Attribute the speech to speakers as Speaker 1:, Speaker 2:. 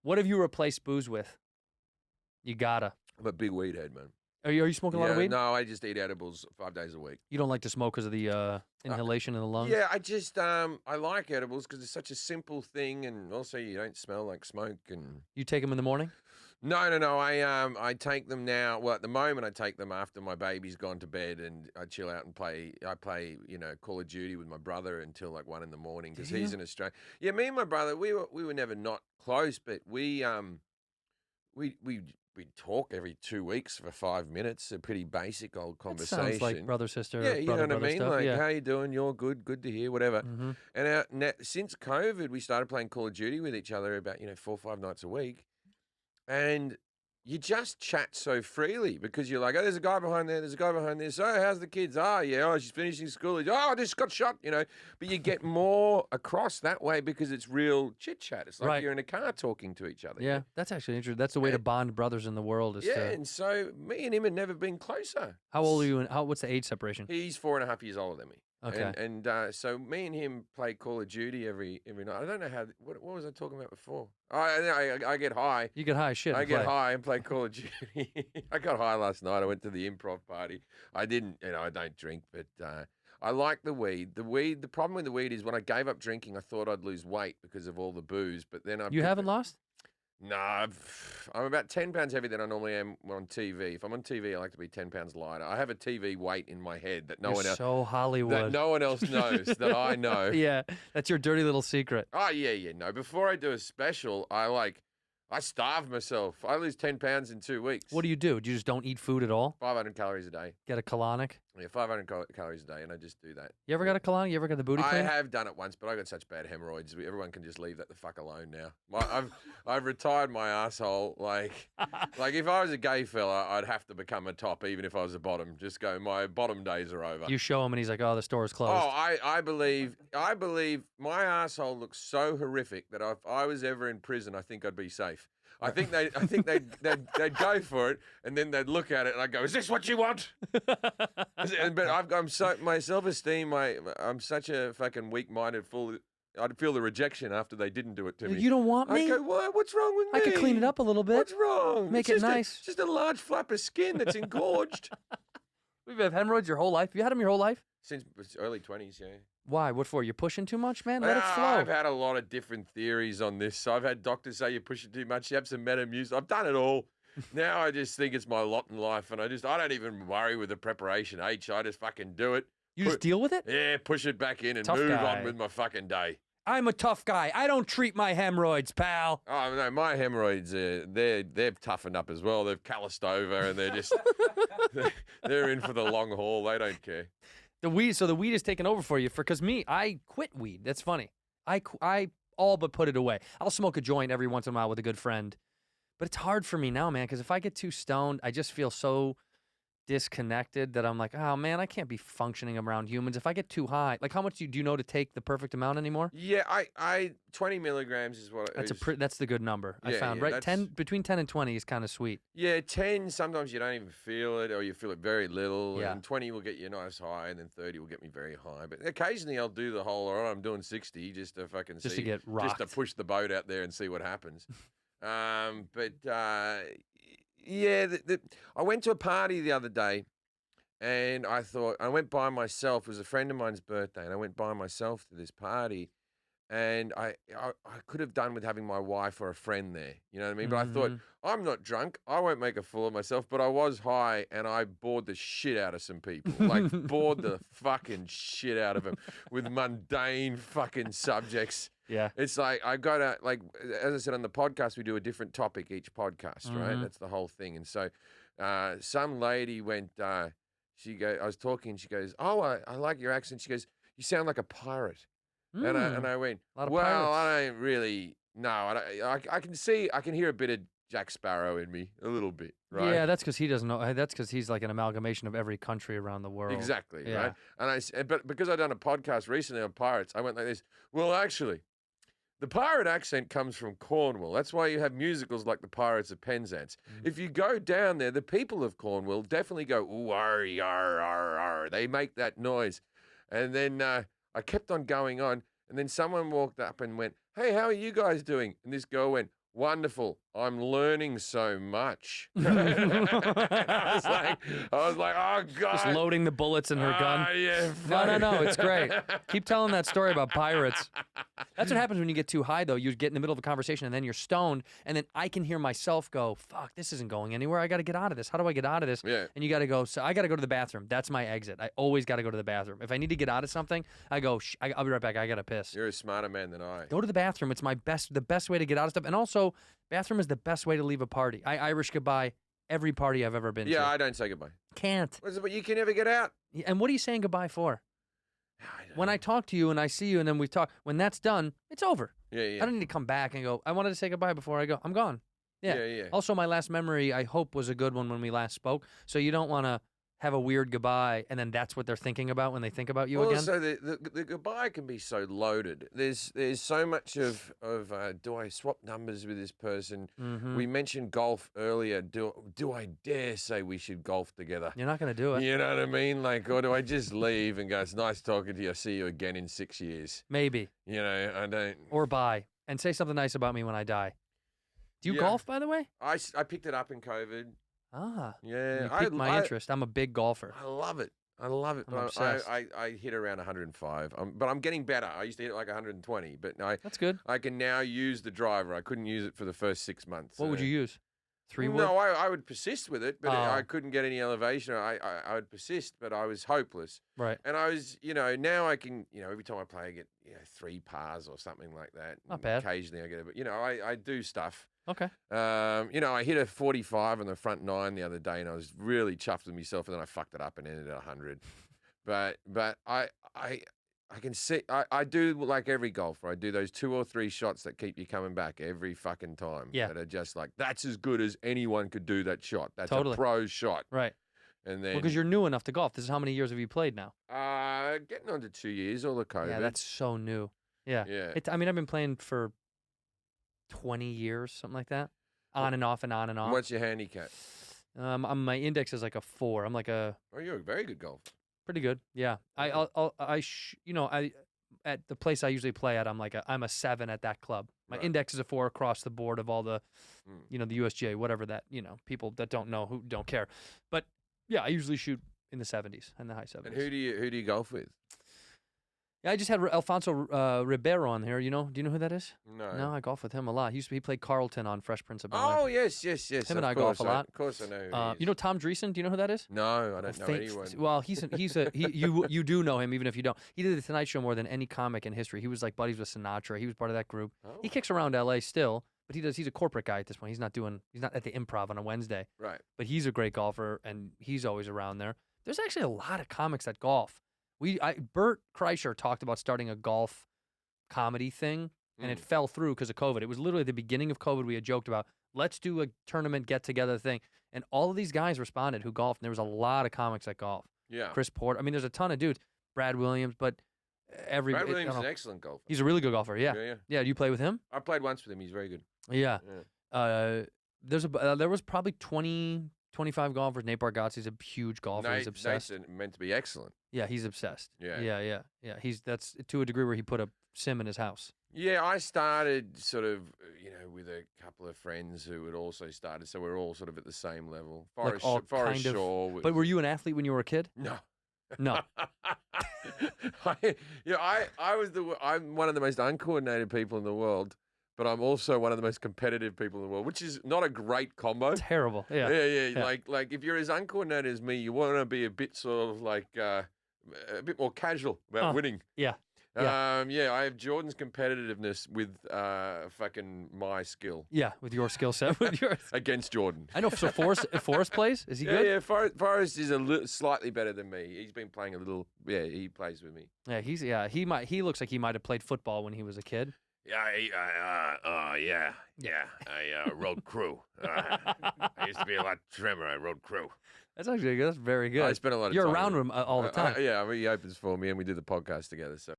Speaker 1: What have you replaced booze with? You gotta.
Speaker 2: I'm a big weed head, man.
Speaker 1: Are you smoking a lot of weed?
Speaker 2: No, I just eat edibles 5 days a week.
Speaker 1: You don't like to smoke because of the inhalation in the lungs?
Speaker 2: Yeah, I just I like edibles because it's such a simple thing, and also you don't smell like smoke. And
Speaker 1: You take them in the morning?
Speaker 2: no. I take them now. Well, at the moment, I take them after my baby's gone to bed, and I chill out and play. I play, Call of Duty with my brother until like 1 a.m. because he's in Australia. Yeah, me and my brother, we were never not close, but we talk every 2 weeks for 5 minutes. A pretty basic old conversation.
Speaker 1: Sounds like brother sister.
Speaker 2: Yeah, you know what I mean.
Speaker 1: Stuff.
Speaker 2: Like,
Speaker 1: yeah.
Speaker 2: how you doing? You're good. Good to hear. Whatever.
Speaker 1: Mm-hmm.
Speaker 2: And since COVID, we started playing Call of Duty with each other about 4 or 5 nights a week, and you just chat so freely because you're like, oh, there's a guy behind there. There's a guy behind there. So how's the kids? Oh, yeah. Oh, she's finishing school. Oh, I just got shot. But you get more across that way because it's real chit chat. It's like you're in a car talking to each other.
Speaker 1: Yeah, that's actually interesting. That's the way to bond brothers in the world.
Speaker 2: And so me and him had never been closer.
Speaker 1: How old are you? What's the age separation?
Speaker 2: He's 4.5 years older than me.
Speaker 1: Okay.
Speaker 2: And so me and him play Call of Duty every night. I don't know how. What was I talking about before? I get high.
Speaker 1: You get high, shit.
Speaker 2: I get high and play Call of Duty. I got high last night. I went to the improv party. I didn't, I don't drink, but I like the weed. The problem with the weed is when I gave up drinking, I thought I'd lose weight because of all the booze. But then
Speaker 1: You haven't lost?
Speaker 2: No, I'm about 10 pounds heavier than I normally am on TV. If I'm on TV, I like to be 10 pounds lighter. I have a TV weight in my head that no one else.
Speaker 1: So Hollywood.
Speaker 2: That no one else knows that I know.
Speaker 1: Yeah, that's your dirty little secret.
Speaker 2: Oh yeah. No, before I do a special, I starve myself. I lose 10 pounds in 2 weeks.
Speaker 1: What do? You just don't eat food at all?
Speaker 2: 500 calories a day.
Speaker 1: Get a colonic?
Speaker 2: Yeah, 500 calories a day, and I just do that.
Speaker 1: You ever got a colonic? You ever got the booty clean?
Speaker 2: I have done it once, but I got such bad hemorrhoids. Everyone can just leave that the fuck alone now. I've retired my asshole. Like if I was a gay fella, I'd have to become a top, even if I was a bottom. Just go, my bottom days are over.
Speaker 1: You show him, and he's like, "Oh, the store's closed."
Speaker 2: Oh, I believe my asshole looks so horrific that if I was ever in prison, I think I'd be safe. I think they'd go for it, and then they'd look at it, and I'd go, "Is this what you want?" But my self-esteem. I'm such a fucking weak-minded fool. I'd feel the rejection after they didn't do it to me.
Speaker 1: You don't want me?
Speaker 2: I go, what? What's wrong with me?
Speaker 1: I could clean it up a little bit.
Speaker 2: What's wrong?
Speaker 1: Make it nice.
Speaker 2: It's just a large flap of skin that's engorged.
Speaker 1: We've had hemorrhoids your whole life. You had them your whole life?
Speaker 2: Since early 20s, yeah.
Speaker 1: Why? What for? You're pushing too much, man? Let it flow.
Speaker 2: I've had a lot of different theories on this. So I've had doctors say you're pushing too much. You have some Metamucil. I've done it all. Now I just think it's my lot in life, and I don't even worry with the preparation I just fucking do it.
Speaker 1: You just deal with it?
Speaker 2: Yeah, push it back in and
Speaker 1: Tough
Speaker 2: move
Speaker 1: guy.
Speaker 2: on with my fucking day.
Speaker 1: I'm a tough guy. I don't treat my hemorrhoids, pal.
Speaker 2: Oh no, my hemorrhoids, they've toughened up as well. They've calloused over, and they're just they're in for the long haul. They don't care.
Speaker 1: The weed is taking over for you. Because me, I quit weed. That's funny. I all but put it away. I'll smoke a joint every once in a while with a good friend. But it's hard for me now, man, because if I get too stoned, I just feel so disconnected that I'm like, oh, man, I can't be functioning around humans. If I get too high, like how much do you know to take the perfect amount anymore?
Speaker 2: Yeah, I 20 milligrams is what
Speaker 1: that's the good number. I found, right? Between 10 and 20 is kind of sweet.
Speaker 2: Yeah, 10, sometimes you don't even feel it, or you feel it very little.
Speaker 1: Yeah.
Speaker 2: And 20 will get you nice high, and then 30 will get me very high. But occasionally I'll do the whole, all right, I'm doing 60 just to fucking
Speaker 1: to get rocked.
Speaker 2: Just to push the boat out there and see what happens. I went to a party the other day, and I thought, I went by myself. It was a friend of mine's birthday, and I went by myself to this party, and I could have done with having my wife or a friend there. You know what I mean? But I thought, I'm not drunk. I won't make a fool of myself. But I was high, and I bored the shit out of some people. Like, bored the fucking shit out of them with mundane fucking subjects.
Speaker 1: Yeah.
Speaker 2: It's like, I got to, like, as I said on the podcast, we do a different topic each podcast, right? That's the whole thing. And so some lady went, I was talking, she goes, oh, I like your accent. She goes, you sound like a pirate. And I went, well, I don't really, no, I can hear a bit of Jack Sparrow in me, a little bit, right?
Speaker 1: Yeah, that's because he doesn't know. That's because he's like an amalgamation of every country around the world.
Speaker 2: Exactly,
Speaker 1: yeah.
Speaker 2: right? But because I've done a podcast recently on pirates, I went like this, well, actually, the pirate accent comes from Cornwall. That's why you have musicals like The Pirates of Penzance. If you go down there, the people of Cornwall definitely go, ooh, ar, yar, ar, ar. They make that noise. And then I kept on going on, and then someone walked up and went, hey, how are you guys doing? And this girl went, Wonderful. I'm learning so much. I was like, oh God.
Speaker 1: Just loading the bullets in her gun.
Speaker 2: Yeah.
Speaker 1: No, it's great. Keep telling that story about pirates. That's what happens when you get too high, though. You get in the middle of a conversation, and then you're stoned, and then I can hear myself go, fuck, this isn't going anywhere. I got to get out of this. How do I get out of this?
Speaker 2: Yeah.
Speaker 1: And you got to go, so I got to go to the bathroom. That's my exit. I always got to go to the bathroom. If I need to get out of something, I go, I'll be right back. I got to piss.
Speaker 2: You're a smarter man than I.
Speaker 1: Go to the bathroom. It's the best way to get out of stuff. And also, bathroom is the best way to leave a party. I Irish goodbye every party I've ever been to.
Speaker 2: Yeah, I don't say goodbye.
Speaker 1: Can't.
Speaker 2: But you can never get out.
Speaker 1: And what are you saying goodbye for? When I talk to you and I see you and then we talk, when that's done, it's over.
Speaker 2: Yeah.
Speaker 1: I don't need to come back and go, I wanted to say goodbye before I go. I'm gone. Yeah. Also, my last memory, I hope, was a good one when we last spoke. So you don't want to have a weird goodbye and then that's what they're thinking about when they think about you again.
Speaker 2: Also, the goodbye can be so loaded. There's so much of do I swap numbers with this person?
Speaker 1: Mm-hmm.
Speaker 2: We mentioned golf earlier. Do I dare say we should golf together?
Speaker 1: You're not going to do it.
Speaker 2: You know what I mean? Like, or do I just leave and go, it's nice talking to you. I'll see you again in 6 years.
Speaker 1: Maybe.
Speaker 2: You know, I don't.
Speaker 1: Or bye. And say something nice about me when I die. Do you golf, by the way?
Speaker 2: I picked it up in COVID.
Speaker 1: Ah.
Speaker 2: Yeah.
Speaker 1: You piqued my interest. I'm a big golfer.
Speaker 2: I love it. I'm obsessed. I hit around 105, but I'm getting better. I used to hit like 120, but
Speaker 1: that's good.
Speaker 2: I can now use the driver. I couldn't use it for the first 6 months.
Speaker 1: What would you use? 3-wood?
Speaker 2: No, I would persist with it, but I couldn't get any elevation. I would persist, but I was hopeless.
Speaker 1: Right.
Speaker 2: And I was, now I can, every time I play, I get 3 pars or something like that.
Speaker 1: Not bad.
Speaker 2: Occasionally I get it, but I do stuff.
Speaker 1: Okay.
Speaker 2: I hit a 45 on the front 9 the other day, and I was really chuffed with myself, and then I fucked it up and ended at 100. But I can see I do like every golfer. I do those 2 or 3 shots that keep you coming back every fucking time.
Speaker 1: Yeah.
Speaker 2: That are just like, that's as good as anyone could do that shot. That's
Speaker 1: totally.
Speaker 2: a pro shot.
Speaker 1: Right.
Speaker 2: And then
Speaker 1: because you're new enough to golf. This is how many years have you played now?
Speaker 2: Getting on to 2 years, all the COVID.
Speaker 1: Yeah, that's so new. Yeah.
Speaker 2: Yeah.
Speaker 1: I've been playing for 20 years, something like that. On and off and on and off.
Speaker 2: What's your handicap?
Speaker 1: My index is like a 4. I'm like a.
Speaker 2: Oh, you're a very good golfer.
Speaker 1: Pretty good. Yeah. At the place I usually play at, I'm a 7 at that club. My index is a 4 across the board of all the, the USGA, whatever that, people that don't know who don't care. But yeah, I usually shoot in the 70s and the high 70s.
Speaker 2: And who do you golf with?
Speaker 1: Yeah, I just had Alfonso Ribeiro on here. Do you know who that is?
Speaker 2: No.
Speaker 1: I golf with him a lot. He played Carlton on Fresh Prince of Bel-Air.
Speaker 2: Oh, yes.
Speaker 1: Him and I golf a lot.
Speaker 2: Of course I know who he is.
Speaker 1: You know Tom Dreesen? Do you know who that is?
Speaker 2: No, I don't know anyone.
Speaker 1: Well, you do know him even if you don't. He did the Tonight Show more than any comic in history. He was like buddies with Sinatra. He was part of that group.
Speaker 2: Oh.
Speaker 1: He kicks around L.A. still, but he's a corporate guy at this point. He's not at the Improv on a Wednesday.
Speaker 2: Right.
Speaker 1: But he's a great golfer, and he's always around there. There's actually a lot of comics that golf. Bert Kreischer talked about starting a golf comedy thing, and it fell through because of COVID. It was literally at the beginning of COVID we had joked about, let's do a tournament get-together thing. And all of these guys responded who golfed, and there was a lot of comics that golf.
Speaker 2: Yeah.
Speaker 1: Chris Porter. There's a ton of dudes. Brad Williams, but
Speaker 2: Brad Williams is an excellent golfer.
Speaker 1: He's a really good golfer, yeah. Yeah, do you play with him?
Speaker 2: I played once with him. He's very good.
Speaker 1: Yeah. There was probably 20, 25 golfers. Nate Bargatze's a huge golfer. He's obsessed.
Speaker 2: Nate's meant to be excellent.
Speaker 1: Yeah, he's obsessed.
Speaker 2: Yeah.
Speaker 1: That's to a degree where he put a sim in his house.
Speaker 2: Yeah, I started sort of, with a couple of friends who had also started, so we're all sort of at the same level. Forest Shaw.
Speaker 1: But were you an athlete when you were a kid?
Speaker 2: No.
Speaker 1: No.
Speaker 2: I'm one of the most uncoordinated people in the world, but I'm also one of the most competitive people in the world, which is not a great combo.
Speaker 1: Terrible. Yeah.
Speaker 2: Yeah. Like if you're as uncoordinated as me, you want to be a bit sort of like a bit more casual about winning.
Speaker 1: Yeah.
Speaker 2: I have Jordan's competitiveness with fucking my skill.
Speaker 1: Yeah, with your skill set, with yours
Speaker 2: against Jordan.
Speaker 1: I know. So Forrest plays. Is he good?
Speaker 2: Yeah. Forrest is slightly better than me. He's been playing a little. Yeah, he plays with me.
Speaker 1: Yeah, he looks like he might have played football when he was a kid.
Speaker 2: Yeah. I rode crew. I used to be a lot trimmer. I rode crew.
Speaker 1: That's actually good. That's very good.
Speaker 2: I spent a lot of time.
Speaker 1: You're around him all the time.
Speaker 2: He opens for me, and we do the podcast together. So.